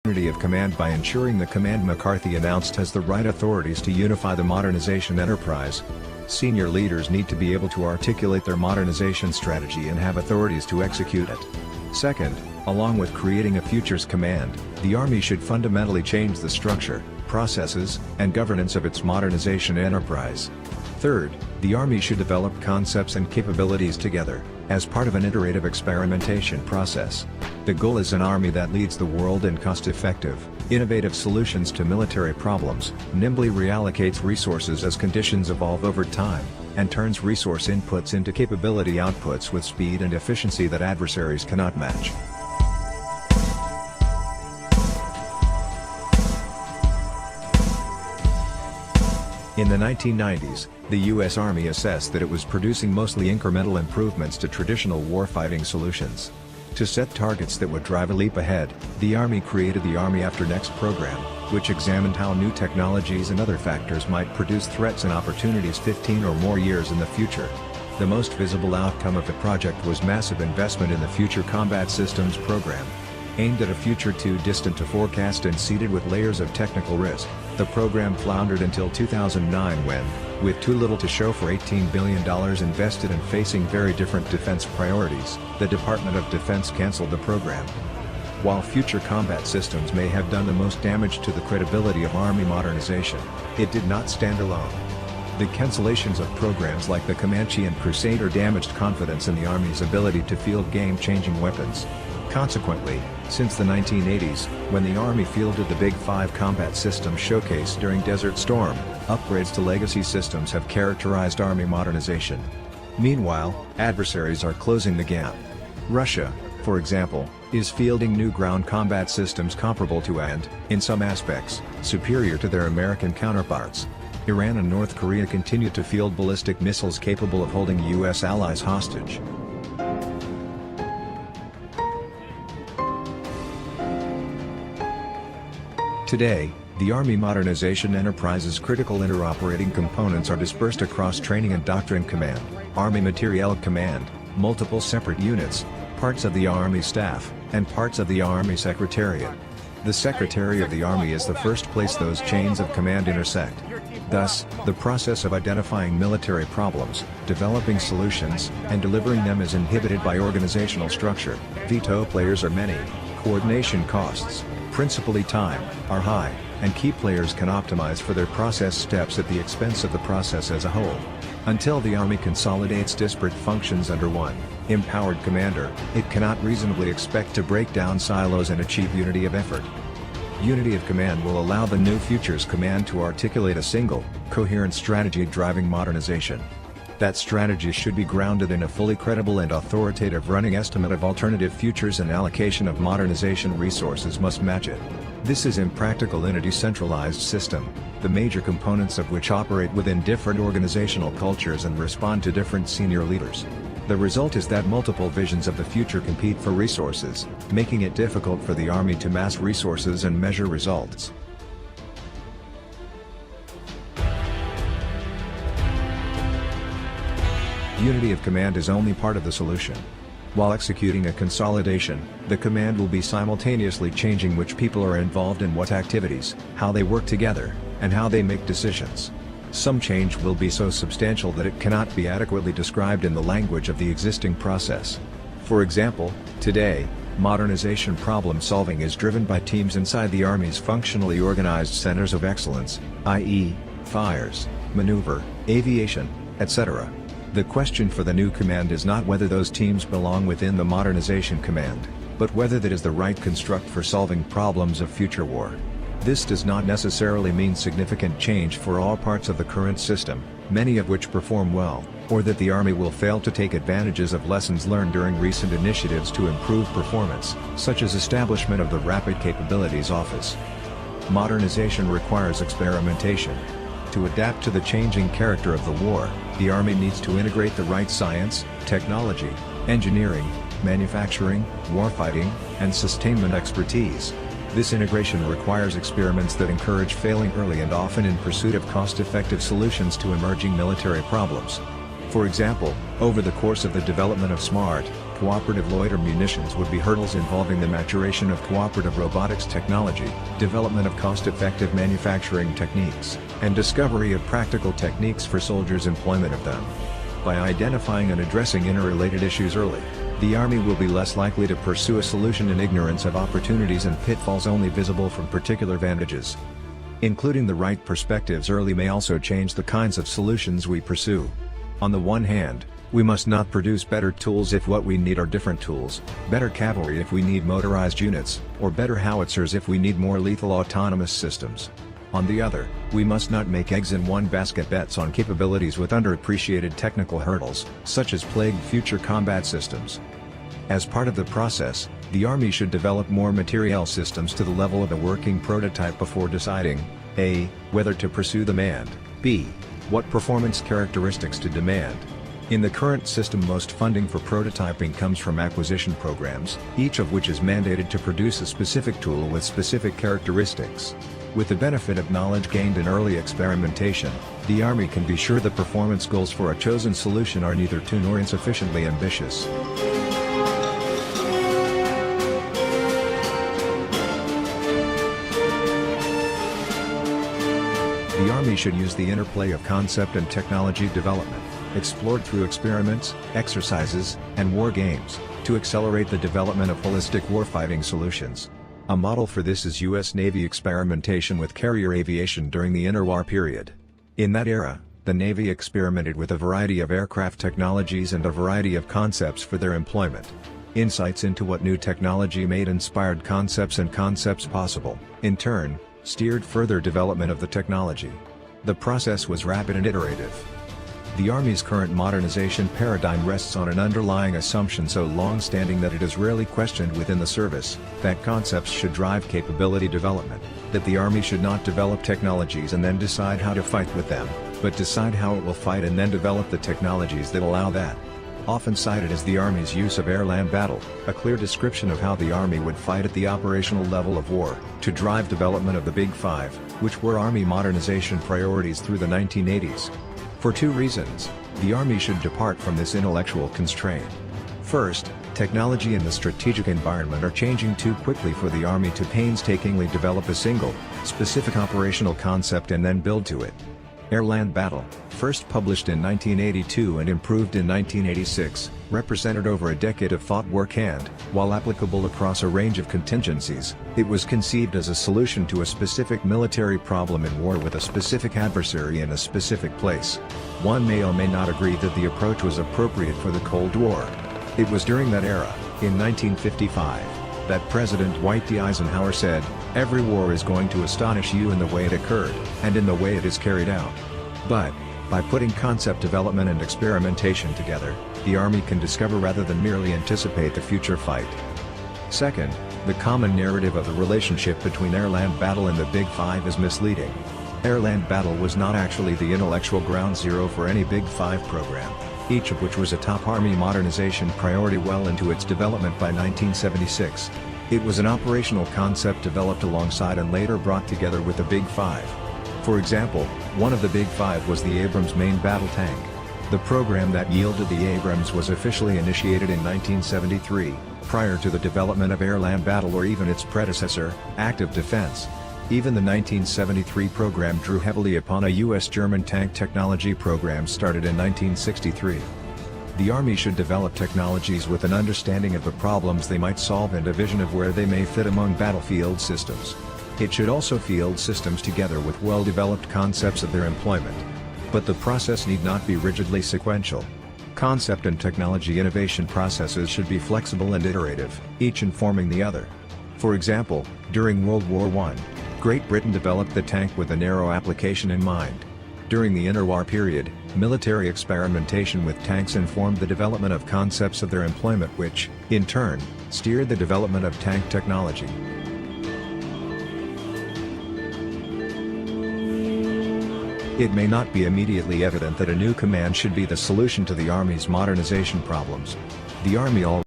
unity of command by ensuring the command McCarthy announced has the right authorities to unify the modernization enterprise. Senior leaders need to be able to articulate their modernization strategy and have authorities to execute it. Second, along with creating a futures command, the Army should fundamentally change the structure, processes, and governance of its modernization enterprise. Third, the Army should develop concepts and capabilities together, as part of an iterative experimentation process. The goal is an Army that leads the world in cost-effective, innovative solutions to military problems, nimbly reallocates resources as conditions evolve over time, and turns resource inputs into capability outputs with speed and efficiency that adversaries cannot match. In the 1990s, the U.S. Army assessed that it was producing mostly incremental improvements to traditional warfighting solutions. To set targets that would drive a leap ahead, the Army created the Army After Next program, which examined how new technologies and other factors might produce threats and opportunities 15 or more years in the future. The most visible outcome of the project was massive investment in the Future Combat Systems program. Aimed at a future too distant to forecast and seeded with layers of technical risk, the program floundered until 2009 when, with too little to show for $18 billion invested and facing very different defense priorities, the Department of Defense canceled the program. While Future Combat Systems may have done the most damage to the credibility of Army modernization, it did not stand alone. The cancellations of programs like the Comanche and Crusader damaged confidence in the Army's ability to field game-changing weapons. Consequently, since the 1980s, when the Army fielded the Big Five combat systems showcase during Desert Storm, upgrades to legacy systems have characterized Army modernization. Meanwhile, adversaries are closing the gap. Russia, for example, is fielding new ground combat systems comparable to and, in some aspects, superior to their American counterparts. Iran and North Korea continue to field ballistic missiles capable of holding U.S. allies hostage. Today, the Army modernization enterprise's critical interoperating components are dispersed across Training and Doctrine Command, Army Materiel Command, multiple separate units, parts of the Army Staff, and parts of the Army Secretariat. The Secretary of the Army is the first place those chains of command intersect. Thus, the process of identifying military problems, developing solutions, and delivering them is inhibited by organizational structure. Veto players are many, coordination costs, principally time, are high, and key players can optimize for their process steps at the expense of the process as a whole. Until the Army consolidates disparate functions under one empowered commander, it cannot reasonably expect to break down silos and achieve unity of effort. Unity of command will allow the new Futures Command to articulate a single, coherent strategy driving modernization. That strategy should be grounded in a fully credible and authoritative running estimate of alternative futures, and allocation of modernization resources must match it. This is impractical in a decentralized system, the major components of which operate within different organizational cultures and respond to different senior leaders. The result is that multiple visions of the future compete for resources, making it difficult for the Army to mass resources and measure results. Unity of command is only part of the solution. While executing a consolidation, the command will be simultaneously changing which people are involved in what activities, how they work together, and how they make decisions. Some change will be so substantial that it cannot be adequately described in the language of the existing process. For example, today, modernization problem solving is driven by teams inside the Army's functionally organized centers of excellence, i.e., fires, maneuver, aviation, etc. The question for the new command is not whether those teams belong within the modernization command, but whether that is the right construct for solving problems of future war. This does not necessarily mean significant change for all parts of the current system, many of which perform well, or that the Army will fail to take advantages of lessons learned during recent initiatives to improve performance, such as establishment of the Rapid Capabilities Office. Modernization requires experimentation. To adapt to the changing character of the war, the Army needs to integrate the right science, technology, engineering, manufacturing, warfighting, and sustainment expertise. This integration requires experiments that encourage failing early and often in pursuit of cost-effective solutions to emerging military problems. For example, over the course of the development of smart, cooperative loiter munitions would be hurdles involving the maturation of cooperative robotics technology, development of cost-effective manufacturing techniques, and discovery of practical techniques for soldiers' employment of them. By identifying and addressing interrelated issues early, the Army will be less likely to pursue a solution in ignorance of opportunities and pitfalls only visible from particular vantages. Including the right perspectives early may also change the kinds of solutions we pursue. On the one hand, we must not produce better tools if what we need are different tools, better cavalry if we need motorized units, or better howitzers if we need more lethal autonomous systems. On the other, we must not make eggs in one basket bets on capabilities with underappreciated technical hurdles, such as plagued future combat systems. As part of the process, the Army should develop more materiel systems to the level of a working prototype before deciding, a. whether to pursue them and, b. what performance characteristics to demand. In the current system, most funding for prototyping comes from acquisition programs, each of which is mandated to produce a specific tool with specific characteristics. With the benefit of knowledge gained in early experimentation, the Army can be sure the performance goals for a chosen solution are neither too nor insufficiently ambitious. The Army should use the interplay of concept and technology development, explored through experiments, exercises, and war games, to accelerate the development of holistic warfighting solutions. A model for this is U.S. Navy experimentation with carrier aviation during the interwar period. In that era, the Navy experimented with a variety of aircraft technologies and a variety of concepts for their employment. Insights into what new technology made inspired concepts and concepts possible, in turn, steered further development of the technology. The process was rapid and iterative. The Army's current modernization paradigm rests on an underlying assumption so long-standing that it is rarely questioned within the service, that concepts should drive capability development, that the Army should not develop technologies and then decide how to fight with them, but decide how it will fight and then develop the technologies that allow that. Often cited as the Army's use of air-land battle, a clear description of how the Army would fight at the operational level of war, to drive development of the Big Five, which were Army modernization priorities through the 1980s. For two reasons, the Army should depart from this intellectual constraint. First, technology and the strategic environment are changing too quickly for the Army to painstakingly develop a single, specific operational concept and then build to it. Air-land battle, first published in 1982 and improved in 1986, represented over a decade of fought work and, while applicable across a range of contingencies, it was conceived as a solution to a specific military problem in war with a specific adversary in a specific place. One may or may not agree that the approach was appropriate for the Cold War. It was during that era, in 1955, that President Dwight D. Eisenhower said, "Every war is going to astonish you in the way it occurred, and in the way it is carried out. But, by putting concept development and experimentation together, the Army can discover rather than merely anticipate the future fight." Second, the common narrative of the relationship between air-land battle and the Big Five is misleading. Air-land battle was not actually the intellectual ground zero for any Big Five program, each of which was a top Army modernization priority well into its development by 1976. It was an operational concept developed alongside and later brought together with the Big Five. For example, one of the Big Five was the Abrams main battle tank. The program that yielded the Abrams was officially initiated in 1973, prior to the development of air-land battle or even its predecessor, active defense. Even the 1973 program drew heavily upon a U.S.-German tank technology program started in 1963. The Army should develop technologies with an understanding of the problems they might solve and a vision of where they may fit among battlefield systems. It should also field systems together with well-developed concepts of their employment. But the process need not be rigidly sequential. Concept and technology innovation processes should be flexible and iterative, each informing the other. For example, during World War I, Great Britain developed the tank with a narrow application in mind. During the interwar period, military experimentation with tanks informed the development of concepts of their employment which, in turn, steered the development of tank technology. It may not be immediately evident that a new command should be the solution to the Army's modernization problems. The Army